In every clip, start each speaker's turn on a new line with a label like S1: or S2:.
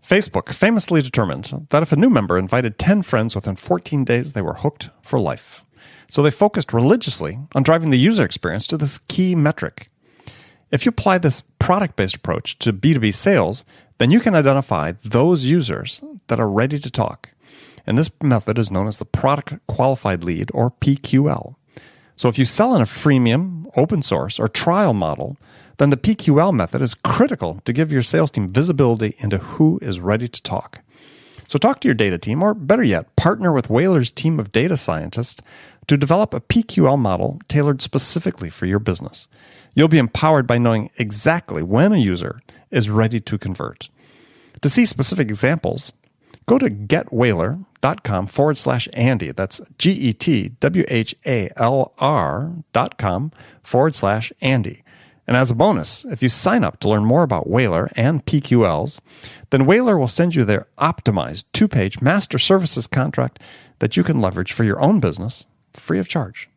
S1: Facebook famously determined that if a new member invited 10 friends within 14 days, they were hooked for life. So they focused religiously on driving the user experience to this key metric. If you apply this product-based approach to B2B sales, then you can identify those users that are ready to talk. And this method is known as the Product Qualified Lead, or PQL. So if you sell in a freemium, open source, or trial model, then the PQL method is critical to give your sales team visibility into who is ready to talk. So talk to your data team, or better yet, partner with Whaler's team of data scientists to develop a PQL model tailored specifically for your business. You'll be empowered by knowing exactly when a user is ready to convert. To see specific examples, go to getwhaler.com/Andy. That's GETWHALR.com/Andy. And as a bonus, if you sign up to learn more about Whaler and PQLs, then Whaler will send you their optimized 2-page master services contract that you can leverage for your own business free of charge.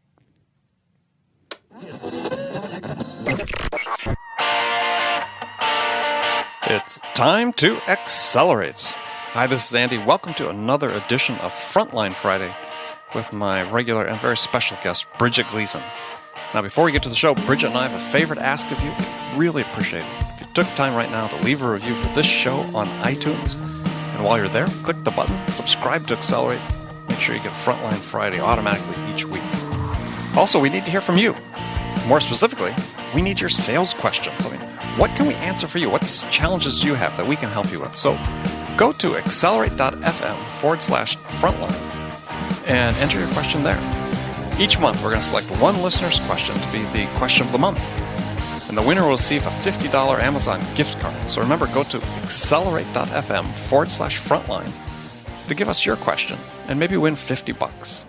S1: It's time to accelerate. Hi, this is Andy. Welcome to another edition of Frontline Friday with my regular and very special guest, Bridget Gleason. Now, before we get to the show, Bridget and I have a favor to ask of you. Really appreciate it if you took time right now to leave a review for this show on iTunes. And while you're there, click the button, subscribe to Accelerate. Make sure you get Frontline Friday automatically each week. Also, we need to hear from you. More specifically, we need your sales questions. I mean, what can we answer for you? What challenges do you have that we can help you with? So go to accelerate.fm/frontline and enter your question there. Each month, we're going to select one listener's question to be the question of the month. And the winner will receive a $50 Amazon gift card. So remember, go to accelerate.fm/frontline to give us your question and maybe win $50.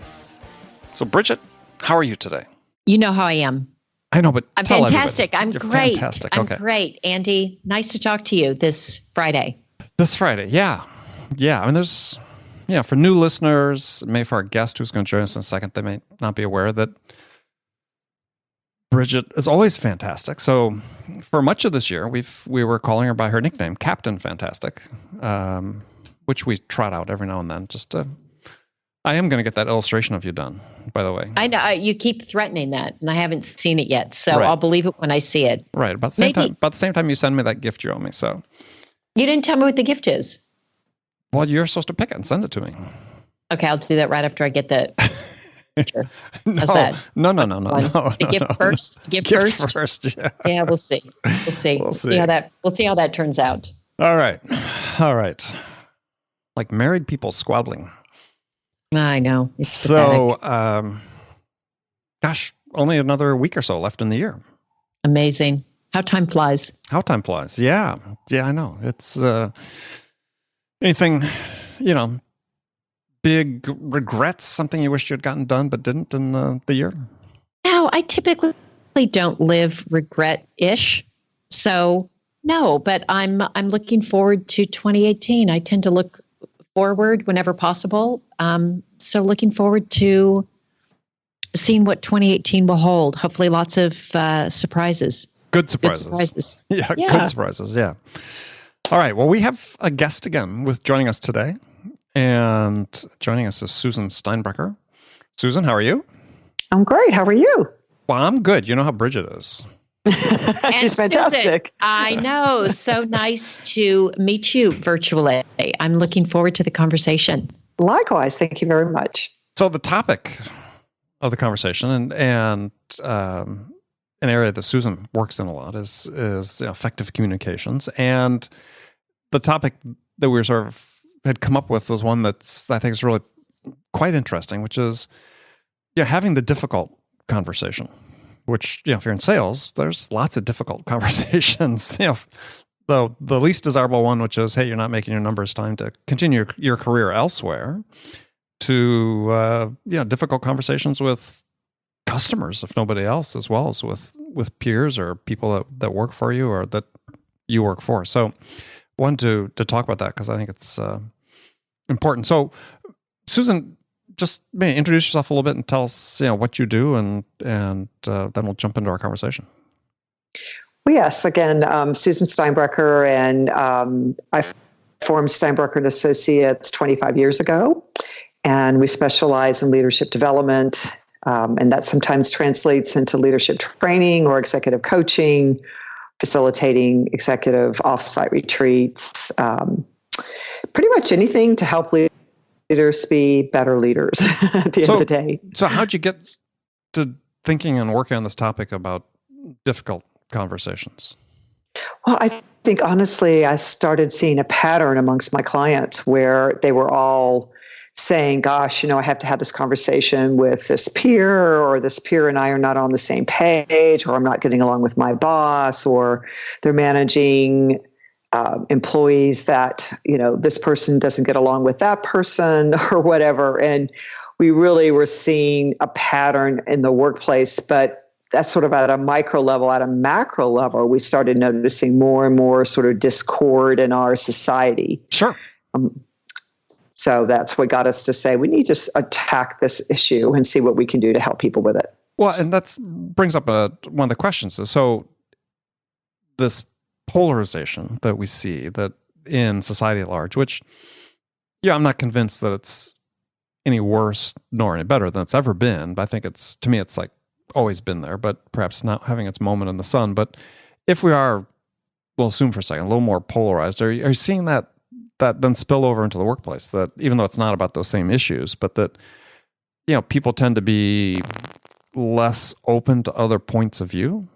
S1: So Bridget, how are you today?
S2: You know how I am.
S1: I know, but
S2: I'm
S1: tell
S2: fantastic.
S1: everybody.
S2: I'm great.
S1: Fantastic.
S2: I'm
S1: okay.
S2: great. Andy, nice to talk to you this Friday.
S1: This Friday, yeah. I mean, there's... Yeah, for new listeners, maybe for our guest who's going to join us in a second, they may not be aware that Bridget is always fantastic. So for much of this year, we were calling her by her nickname, Captain Fantastic, which we trot out every now and then. I am going to get that illustration of you done, by the way.
S2: I know you keep threatening that, and I haven't seen it yet, so
S1: right.
S2: I'll believe it when I see it.
S1: Right, about the same time you send me that gift you owe me. So
S2: you didn't tell me what the gift is.
S1: Well, you're supposed to pick it and send it to me.
S2: Okay, I'll do that right after I get the picture. How's that?
S1: No.
S2: The gift first. The gift first.
S1: Yeah.
S2: Yeah, we'll see. We'll see how that turns out.
S1: All right. Like married people squabbling.
S2: I know. It's pathetic.
S1: So, only another week or so left in the year.
S2: Amazing. How time flies.
S1: Yeah, I know. It's anything, big regrets, something you wished you had gotten done but didn't in the year?
S2: No, I typically don't live regret-ish. So, no, but I'm looking forward to 2018. I tend to look forward whenever possible. So looking forward to seeing what 2018 will hold. Hopefully lots of surprises.
S1: Good surprises. Yeah, good surprises, yeah. All right, well, we have a guest again joining us today. And joining us is Susan Steinbrecher. Susan, how are you?
S3: I'm great. How are you?
S1: Well, I'm good. You know how Bridget is.
S3: She's fantastic.
S2: Susan, I know. So nice to meet you virtually. I'm looking forward to the conversation.
S3: Likewise. Thank you very much.
S1: So the topic of the conversation and an area that Susan works in a lot is effective communications. And the topic that we had come up with was one I think is really quite interesting, which is having the difficult conversation. Which, if you're in sales, there's lots of difficult conversations. The least desirable one, which is, hey, you're not making your numbers, time to continue your career elsewhere, to difficult conversations with customers, if nobody else, as well as with peers or people that work for you or that you work for. So, wanted to talk about that because I think it's important. So, Susan, just maybe introduce yourself a little bit and tell us, what you do, and then we'll jump into our conversation.
S3: Well, yes. Again, Susan Steinbrecher, and I formed Steinbrecher Associates 25 years ago, and we specialize in leadership development, and that sometimes translates into leadership training or executive coaching, facilitating executive offsite retreats, pretty much anything to help leaders be better leaders at the end of the day.
S1: So how'd you get to thinking and working on this topic about difficult conversations?
S3: Well, I think honestly, I started seeing a pattern amongst my clients where they were all saying, gosh, I have to have this conversation with this peer, or this peer and I are not on the same page, or I'm not getting along with my boss, or they're managing employees that, this person doesn't get along with that person or whatever. And we really were seeing a pattern in the workplace, but that's sort of at a micro level. At a macro level, we started noticing more and more sort of discord in our society.
S1: Sure.
S3: So that's what got us to say, we need to attack this issue and see what we can do to help people with it.
S1: Well, and that brings up one of the questions. So this polarization that we see that in society at large, which, I'm not convinced that it's any worse nor any better than it's ever been. But I think to me, it's like always been there, but perhaps not having its moment in the sun. But if we are, we'll assume for a second, a little more polarized, are you seeing that then spill over into the workplace? That even though it's not about those same issues, but that, people tend to be less open to other points of view?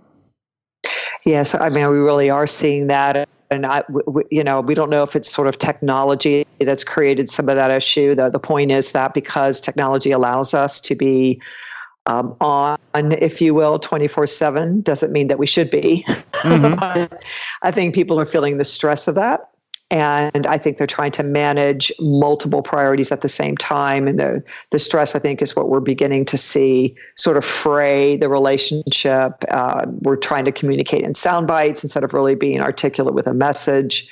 S3: Yes, I mean, we really are seeing that. And we don't know if it's sort of technology that's created some of that issue. The point is that because technology allows us to be on, if you will, 24/7, doesn't mean that we should be. Mm-hmm. I think people are feeling the stress of that. And I think they're trying to manage multiple priorities at the same time. And the stress, I think, is what we're beginning to see sort of fray the relationship. We're trying to communicate in sound bites instead of really being articulate with a message.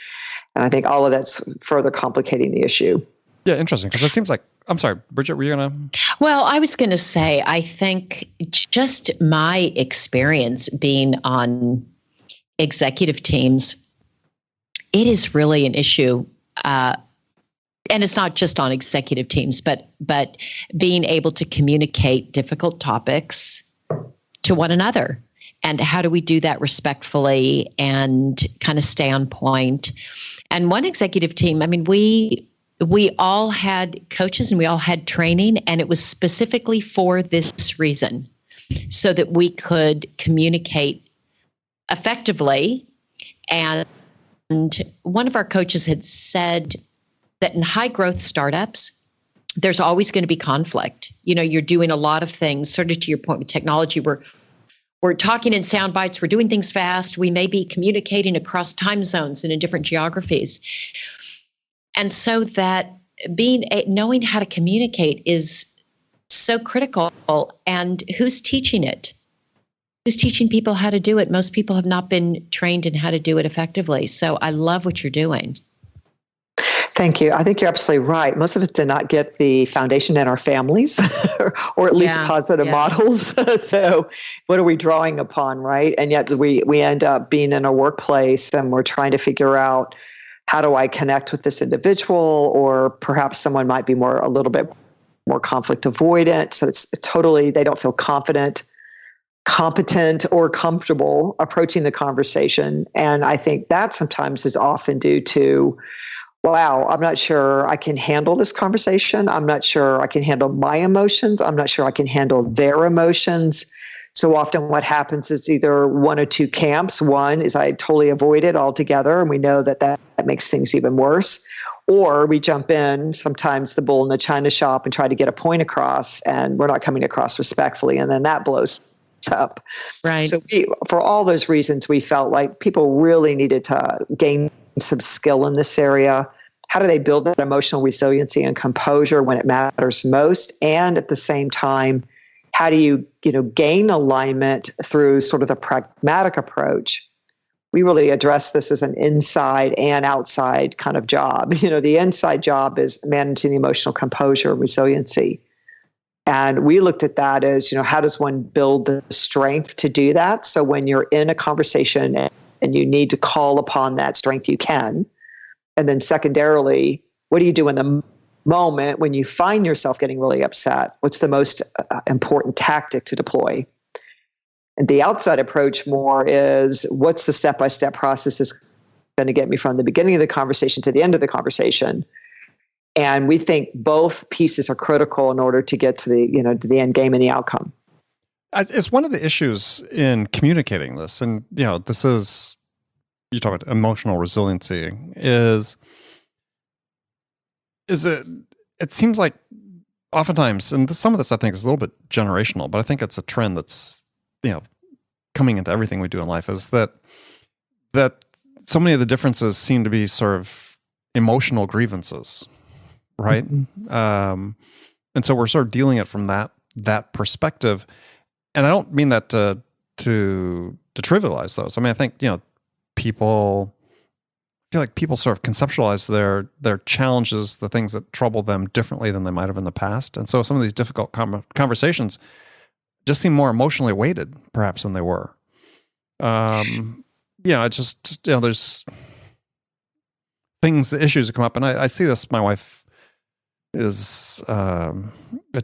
S3: And I think all of that's further complicating the issue.
S1: Yeah, interesting. Because it seems like, I'm sorry, Bridget, were you going to?
S2: Well, I was going to say, I think just my experience being on executive teams, it is really an issue, and it's not just on executive teams, but being able to communicate difficult topics to one another. And how do we do that respectfully and kind of stay on point? And one executive team, I mean, we all had coaches and we all had training, and it was specifically for this reason, so that we could communicate effectively. And one of our coaches had said that in high growth startups, there's always going to be conflict. You're doing a lot of things, sort of to your point with technology, we're talking in sound bites, we're doing things fast, we may be communicating across time zones and in different geographies. And so that knowing how to communicate is so critical. And who's teaching it? Who's teaching people how to do it? Most people have not been trained in how to do it effectively. So I love what you're doing.
S3: Thank you. I think you're absolutely right. Most of us did not get the foundation in our families, or at least positive models. So what are we drawing upon, right? And yet we end up being in a workplace and we're trying to figure out, how do I connect with this individual? Or perhaps someone might be a little bit more conflict avoidant. So it's totally, they don't feel confident, competent, or comfortable approaching the conversation. And I think that sometimes is often due to, wow, I'm not sure I can handle this conversation. I'm not sure I can handle my emotions. I'm not sure I can handle their emotions. So often what happens is either one or two camps. One is I totally avoid it altogether, and we know that makes things even worse. Or we jump in, sometimes the bull in the china shop, and try to get a point across, and we're not coming across respectfully, and then that blows up.
S2: Right.
S3: So for all those reasons, we felt like people really needed to gain some skill in this area. How do they build that emotional resiliency and composure when it matters most? And at the same time, how do you gain alignment through sort of the pragmatic approach? We really address this as an inside and outside kind of job. The inside job is managing the emotional composure and resiliency. And we looked at that as, how does one build the strength to do that? So when you're in a conversation and you need to call upon that strength, you can. And then secondarily, what do you do in the moment when you find yourself getting really upset? What's the most important tactic to deploy? And the outside approach more is, what's the step-by-step process that's going to get me from the beginning of the conversation to the end of the conversation? And we think both pieces are critical in order to get to the end game and the outcome.
S1: It's one of the issues in communicating this, and this is, you talk about emotional resiliency, is it seems like oftentimes, and some of this I think is a little bit generational, but I think it's a trend that's coming into everything we do in life, is that so many of the differences seem to be sort of emotional grievances, right? Mm-hmm. And so we're sort of dealing it from that perspective. And I don't mean that to trivialize those. I mean, I think people feel like people sort of conceptualize their challenges, the things that trouble them, differently than they might have in the past. And so some of these difficult conversations just seem more emotionally weighted, perhaps, than they were. It's just there's issues that come up, and I see this. My wife is a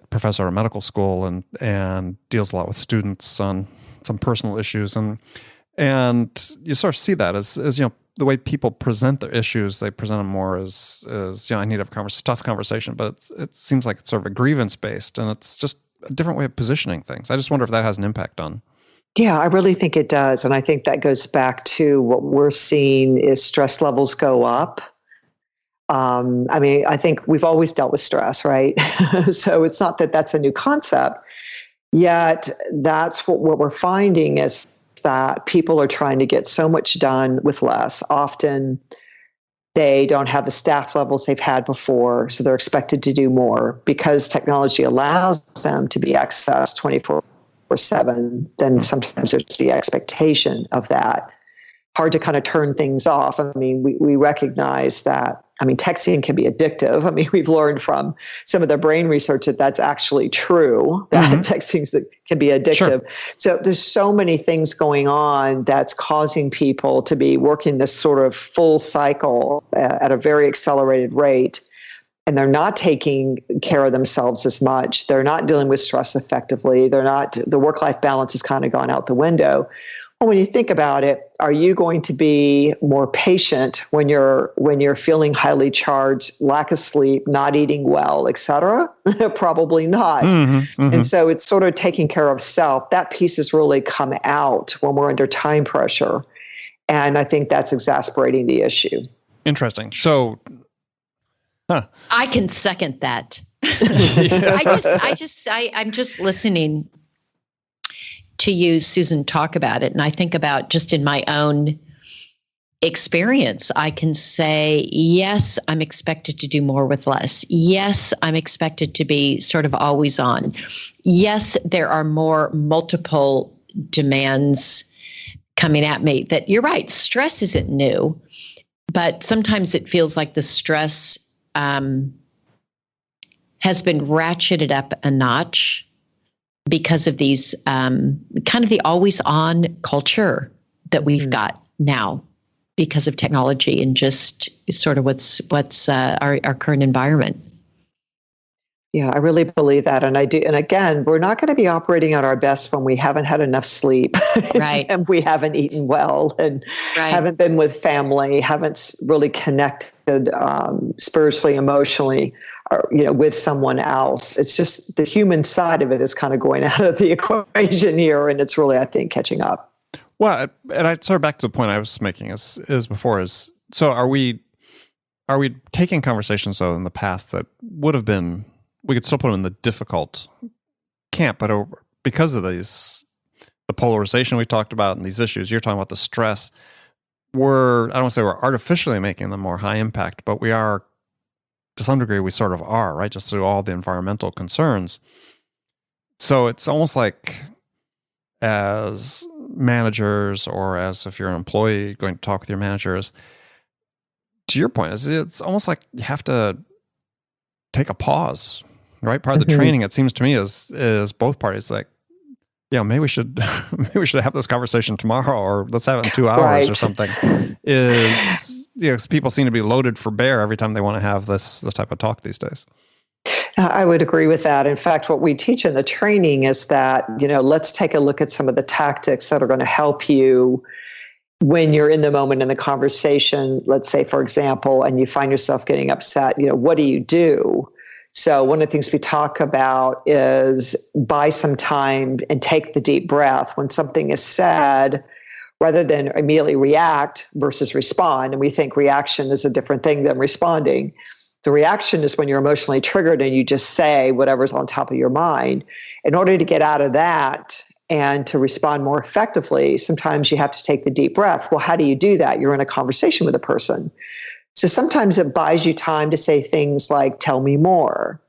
S1: professor at medical school and deals a lot with students on some personal issues, and you sort of see that as the way people present their issues. They present them more as I need to have a tough conversation, but it seems like it's sort of a grievance based, and it's just a different way of positioning things. I just wonder if that has an impact on.
S3: Yeah, I really think it does, and I think that goes back to what we're seeing is stress levels go up. I think we've always dealt with stress, right? So it's not that that's a new concept, yet that's what we're finding is that people are trying to get so much done with less. Often they don't have the staff levels they've had before, so they're expected to do more because technology allows them to be accessed 24/7. Then sometimes there's the expectation of that. Hard to kind of turn things off. I mean, we recognize that. I mean, texting can be addictive. I mean, we've learned from some of the brain research that that's actually true, that texting can be addictive. Sure. So there's so many things going on that's causing people to be working this sort of full cycle at a very accelerated rate. And they're not taking care of themselves as much. They're not dealing with stress effectively. The work-life balance has kind of gone out the window. Well, when you think about it, are you going to be more patient when you're feeling highly charged, lack of sleep, not eating well, et cetera? Probably not. And so it's sort of taking care of self. That piece has really come out when we're under time pressure. And I think that's exasperating the issue.
S1: Interesting. So,
S2: I can second that. I'm just listening to you, Susan, talk about it. And I think about just in my own experience, I can say, yes, I'm expected to do more with less. Yes, I'm expected to be sort of always on. Yes, there are more multiple demands coming at me. That you're right, stress isn't new, but sometimes it feels like the stress has been ratcheted up a notch because of these kind of the always on culture that we've got now because of technology and just sort of what's our current environment.
S3: Yeah, I really believe that. And I do. And again, we're not going to be operating at our best when we haven't had enough sleep,
S2: right?
S3: And we haven't eaten well and haven't been with family, haven't really connected spiritually, emotionally, or, with someone else. It's just the human side of it is kind of going out of the equation here. And it's really, I think, catching up.
S1: Well, and I sort of back to the point I was making is so are we taking conversations though in the past that would have been, we could still put them in the difficult camp, but because of the polarization we talked about and these issues, you're talking about the stress, I don't want to say we're artificially making them more high impact, but we are, to some degree, we sort of are, right? Just through all the environmental concerns. So it's almost like as managers, or as if you're an employee going to talk with your managers, to your point, it's almost like you have to take a pause, right? Part of the training, it seems to me, is both parties like, maybe we should have this conversation tomorrow, or let's have it in 2 hours or something. Is people seem to be loaded for bear every time they want to have this type of talk these days.
S3: I would agree with that. In fact, what we teach in the training is that, let's take a look at some of the tactics that are going to help you when you're in the moment in the conversation. Let's say, for example, and you find yourself getting upset, what do you do? So one of the things we talk about is buy some time and take the deep breath when something is said, rather than immediately react versus respond. And we think reaction is a different thing than responding. The reaction is when you're emotionally triggered and you just say whatever's on top of your mind. In order to get out of that and to respond more effectively, sometimes you have to take the deep breath. Well, how do you do that? You're in a conversation with a person. So sometimes it buys you time to say things like, tell me more,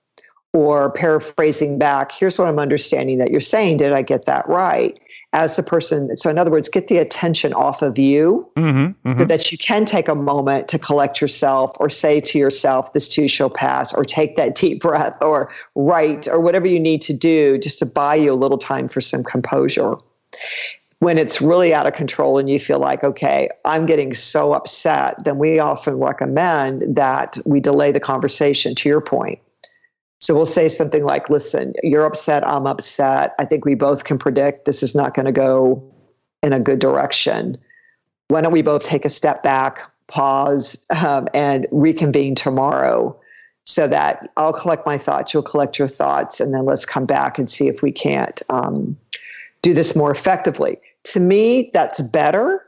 S3: or paraphrasing back, here's what I'm understanding that you're saying. Did I get that right? As the person, so in other words, get the attention off of you so that you can take a moment to collect yourself or say to yourself, this too shall pass, or take that deep breath or write or whatever you need to do just to buy you a little time for some composure. When it's really out of control and you feel like, okay, I'm getting so upset, then we often recommend that we delay the conversation, to your point. So we'll say something like, listen, you're upset, I'm upset. I think we both can predict this is not going to go in a good direction. Why don't we both take a step back, pause, and reconvene tomorrow so that I'll collect my thoughts, you'll collect your thoughts, and then let's come back and see if we can't do this more effectively. To me, that's better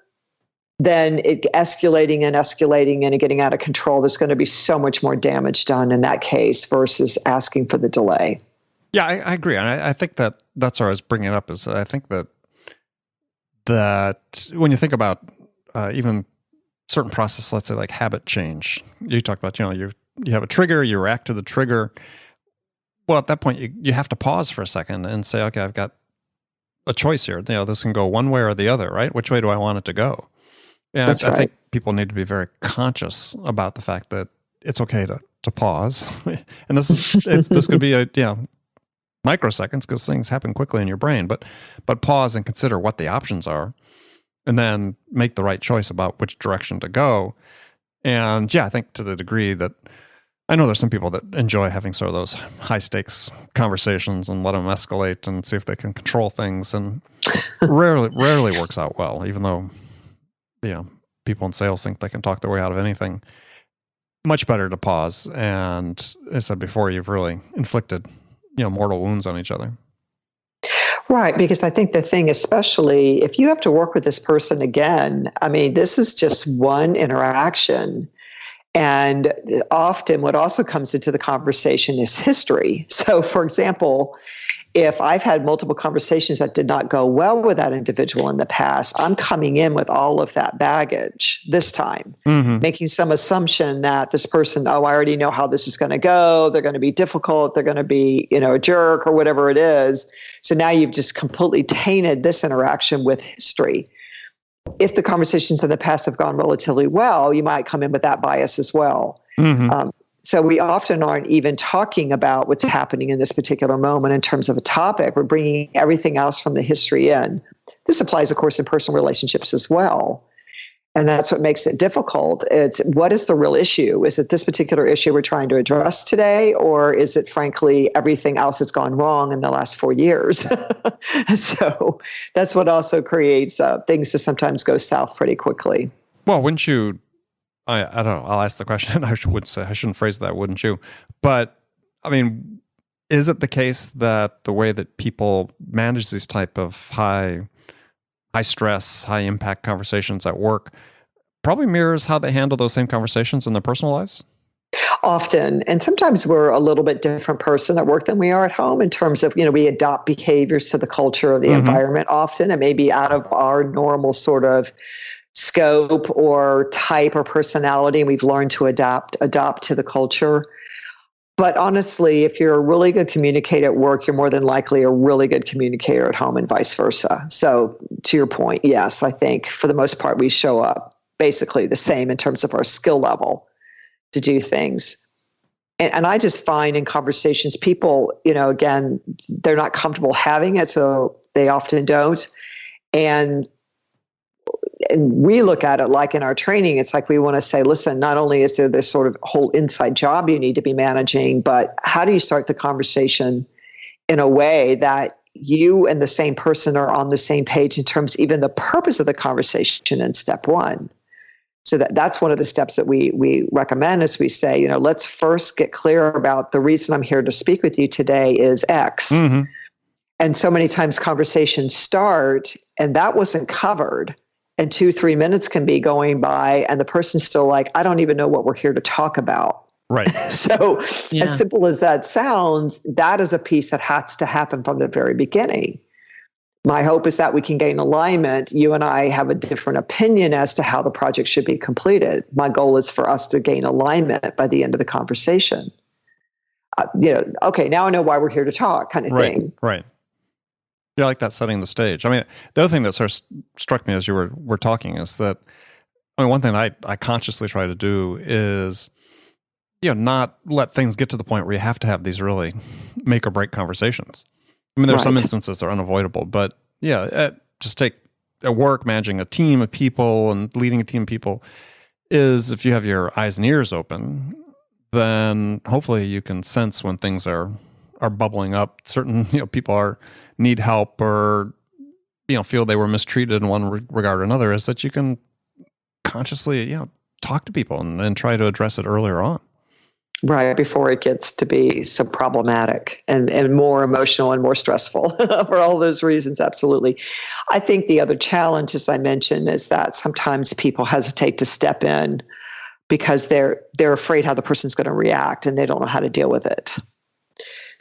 S3: than it escalating and getting out of control. There's going to be so much more damage done in that case versus asking for the delay.
S1: Yeah, I agree. And I think that's what I was bringing up is I think that when you think about even certain process, let's say like habit change, you talked about, you have a trigger, you react to the trigger. Well, at that point, you have to pause for a second and say, okay, I've got a choice here. This can go one way or the other, right? Which way do I want it to go? And
S3: That's right.
S1: I think people need to be very conscious about the fact that it's okay to pause. And this could be microseconds because things happen quickly in your brain, but pause and consider what the options are and then make the right choice about which direction to go. And I think to the degree that I know there's some people that enjoy having sort of those high stakes conversations and let them escalate and see if they can control things, and rarely works out well, even though people in sales think they can talk their way out of anything. Much better to pause. And as I said before, you've really inflicted, mortal wounds on each other.
S3: Right. Because I think the thing, especially if you have to work with this person again, this is just one interaction. And often what also comes into the conversation is history. So, for example, if I've had multiple conversations that did not go well with that individual in the past, I'm coming in with all of that baggage this time, making some assumption that this person, I already know how this is going to go. They're going to be difficult. They're going to be, a jerk or whatever it is. So now you've just completely tainted this interaction with history. If the conversations in the past have gone relatively well, you might come in with that bias as well. So we often aren't even talking about what's happening in this particular moment in terms of a topic. We're bringing everything else from the history in. This applies, of course, in personal relationships as well. And that's what makes it difficult. It's what is the real issue? Is it this particular issue we're trying to address today? Or is it, frankly, everything else that's gone wrong in the last 4 years? So that's what also creates things to sometimes go south pretty quickly.
S1: Well, wouldn't you... I don't know. I'll ask the question. I shouldn't phrase that, wouldn't you? But is it the case that the way that people manage these type of high stress, high impact conversations at work probably mirrors how they handle those same conversations in their personal lives?
S3: Often. And sometimes we're a little bit different person at work than we are at home in terms of, we adopt behaviors to the culture of the environment often. It may be out of our normal sort of scope or type or personality, and we've learned to adopt to the culture. But honestly, if you're a really good communicator at work, you're more than likely a really good communicator at home and vice versa. So to your point, yes, I think for the most part, we show up basically the same in terms of our skill level to do things. And I just find in conversations, people, again, they're not comfortable having it, so they often don't. And and we look at it like in our training, it's like we want to say, listen, not only is there this sort of whole inside job you need to be managing, but how do you start the conversation in a way that you and the same person are on the same page in terms of even the purpose of the conversation in step one. So that's one of the steps that we recommend is we say, let's first get clear about the reason I'm here to speak with you today is X. Mm-hmm. And so many times conversations start and that wasn't covered. And 2-3 minutes can be going by and the person's still like, I don't even know what we're here to talk about.
S1: Right.
S3: So as simple as that sounds, that is a piece that has to happen from the very beginning. My hope is that we can gain alignment. You and I have a different opinion as to how the project should be completed. My goal is for us to gain alignment by the end of the conversation. Okay, now I know why we're here to talk kind of thing.
S1: Right. Yeah, I like that, setting the stage. I mean, the other thing that sort of struck me as you were talking is that, one thing I consciously try to do is, not let things get to the point where you have to have these really make or break conversations. I mean, there's some instances that are unavoidable, but just take a work, managing a team of people and leading a team of people is, if you have your eyes and ears open, then hopefully you can sense when things are bubbling up. Certain, people need help or, feel they were mistreated in one regard or another, is that you can consciously, talk to people and try to address it earlier on.
S3: Right, before it gets to be so problematic and more emotional and more stressful for all those reasons, absolutely. I think the other challenge, as I mentioned, is that sometimes people hesitate to step in because they're afraid how the person's going to react and they don't know how to deal with it.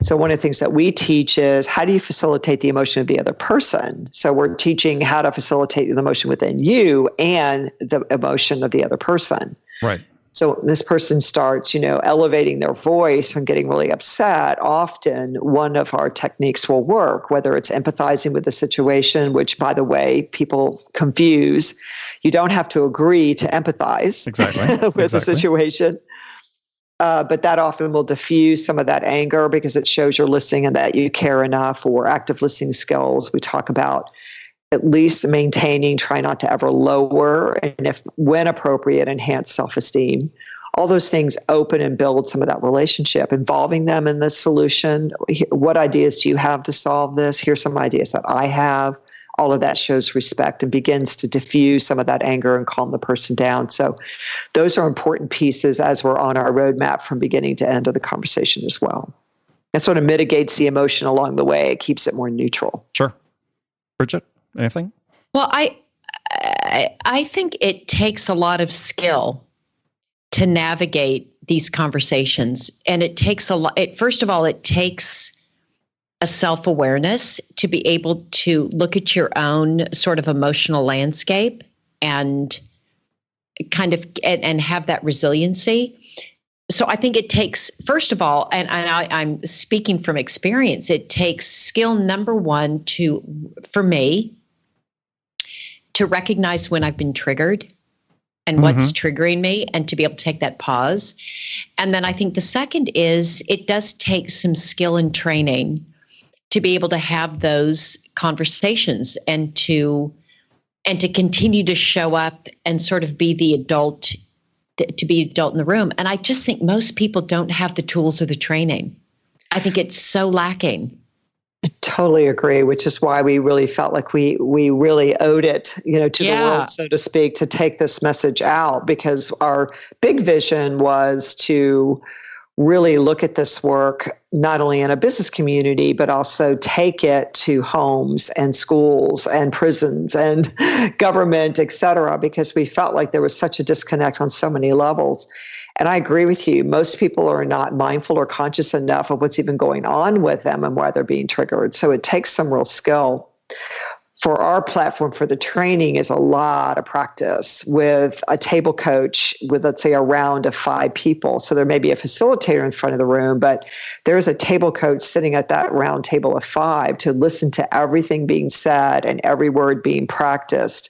S3: So one of the things that we teach is, how do you facilitate the emotion of the other person? So we're teaching how to facilitate the emotion within you and the emotion of the other person.
S1: Right.
S3: So this person starts, elevating their voice and getting really upset. Often one of our techniques will work, whether it's empathizing with the situation, which, by the way, people confuse. You don't have to agree to empathize with the situation. But that often will diffuse some of that anger because it shows you're listening and that you care enough. Or active listening skills, we talk about at least maintaining, try not to ever lower, and if when appropriate, enhance self-esteem. All those things open and build some of that relationship, involving them in the solution. What ideas do you have to solve this? Here's some ideas that I have. All of that shows respect and begins to diffuse some of that anger and calm the person down. So those are important pieces as we're on our roadmap from beginning to end of the conversation as well. It sort of mitigates the emotion along the way. It keeps it more neutral.
S1: Sure. Bridget, anything?
S2: Well, I think it takes a lot of skill to navigate these conversations. And it takes first of all, it takes a self-awareness to be able to look at your own sort of emotional landscape and kind of and have that resiliency. So I think it takes, first of all, and I'm speaking from experience, it takes skill number one for me to recognize when I've been triggered and what's triggering me, and to be able to take that pause. And then I think the second is, it does take some skill and training to be able to have those conversations and to continue to show up and sort of be the adult, to be adult in the room. And I just think most people don't have the tools or the training. I think it's so lacking.
S3: I totally agree, which is why we really felt like we really owed it, to the world, so to speak, to take this message out, because our big vision was to really look at this work not only in a business community, but also take it to homes and schools and prisons and government, et cetera, because we felt like there was such a disconnect on so many levels. And I agree with you. Most people are not mindful or conscious enough of what's even going on with them and why they're being triggered. So it takes some real skill. For our platform, for the training, is a lot of practice with a table coach with, let's say, a round of 5 people. So there may be a facilitator in front of the room, but there's a table coach sitting at that round table of 5 to listen to everything being said and every word being practiced.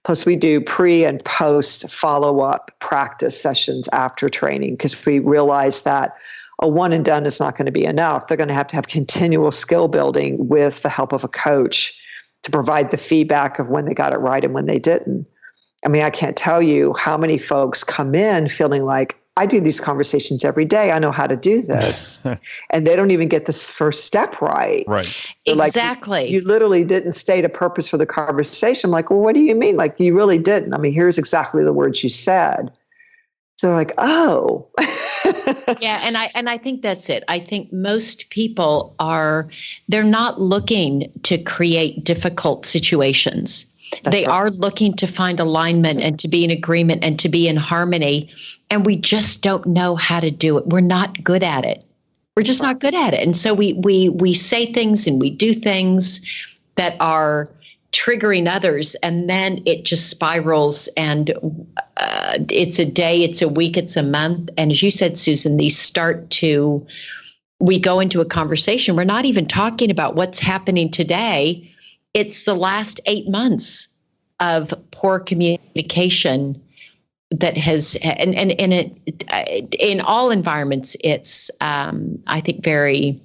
S3: Plus, we do pre and post follow-up practice sessions after training, because we realize that a one and done is not going to be enough. They're going to have continual skill building with the help of a coach to provide the feedback of when they got it right and when they didn't. I mean, I can't tell you how many folks come in feeling like, I do these conversations every day. I know how to do this. And they don't even get this first step right.
S1: Right.
S3: They're
S2: Exactly.
S3: Like, you literally didn't state a purpose for the conversation. I'm like, well, what do you mean? Like, you really didn't. I mean, here's exactly the words you said. So like, oh.
S2: Yeah, and I think that's it. I think most people they're not looking to create difficult situations. They are looking to find alignment and to be in agreement and to be in harmony. And we just don't know how to do it. We're not good at it. We're just not good at it. And so we say things and we do things that are triggering others, and then it just spirals, and it's a day, it's a week, it's a month. And as you said, Susan, we go into a conversation. We're not even talking about what's happening today. It's the last 8 months of poor communication that has, and in all environments, it's, I think, very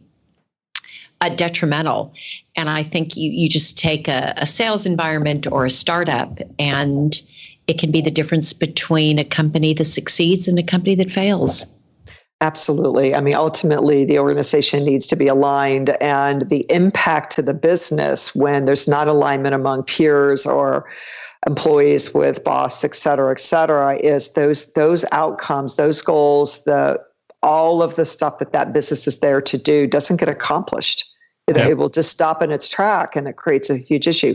S2: detrimental. And I think you just take a sales environment or a startup, and it can be the difference between a company that succeeds and a company that fails.
S3: Absolutely. I mean, ultimately, the organization needs to be aligned, and the impact to the business when there's not alignment among peers or employees with boss, et cetera, is those outcomes, those goals, all of the stuff that business is there to do doesn't get accomplished. It will just stop in its track, and it creates a huge issue.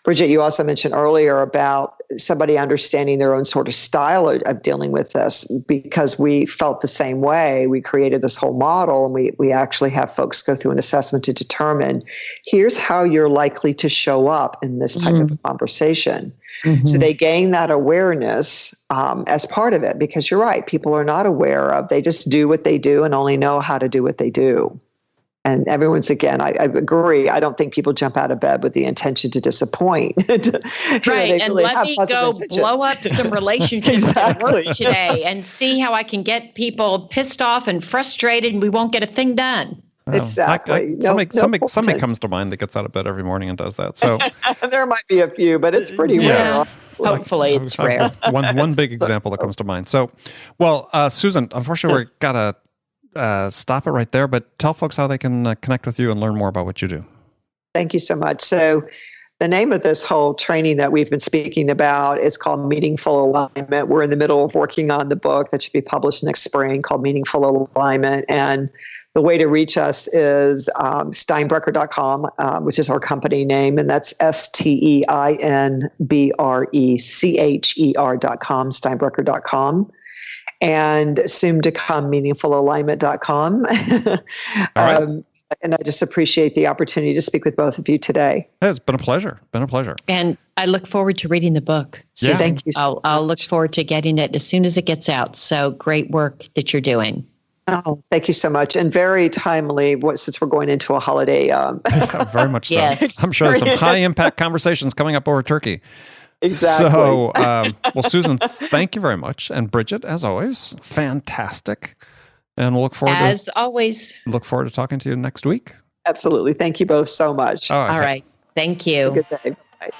S3: Bridget, you also mentioned earlier about somebody understanding their own sort of style of dealing with this, because we felt the same way. We created this whole model, and we actually have folks go through an assessment to determine, here's how you're likely to show up in this type of conversation. Mm-hmm. So they gain that awareness as part of it, because you're right, people are not aware of, they just do what they do and only know how to do what they do. And everyone's, again, I agree. I don't think people jump out of bed with the intention to disappoint.
S2: Right. And let me go blow up some relationships at work today and see how I can get people pissed off and frustrated, and we won't get a thing done.
S1: Well,
S3: exactly.
S1: Somebody comes to mind that gets out of bed every morning and does that. So
S3: there might be a few, but it's pretty rare.
S2: Hopefully it's rare.
S1: One big example that comes to mind. So, Susan, unfortunately, we're got to stop it right there, but tell folks how they can connect with you and learn more about what you do.
S3: Thank you so much. So the name of this whole training that we've been speaking about is called Meaningful Alignment. We're in the middle of working on the book that should be published next spring called Meaningful Alignment. And the way to reach us is Steinbrecher.com, which is our company name, and that's STEINBRECHER.com, Steinbrecher.com. And soon to come, meaningfulalignment.com. All right. And I just appreciate the opportunity to speak with both of you today.
S1: It's been a pleasure.
S2: And I look forward to reading the book.
S3: Yeah. Thank you.
S2: I'll look forward to getting it as soon as it gets out. So great work that you're doing.
S3: Oh, thank you so much. And very timely, since we're going into a holiday.
S1: Very much so.
S2: Yes.
S1: I'm sure there's some high impact conversations coming up over turkey.
S3: Exactly.
S1: So, Susan, thank you very much. And Bridget, as always, fantastic. And we'll look forward to talking to you next week.
S3: Absolutely. Thank you both so much.
S2: All right. Thank you.
S3: Have a good day. Bye.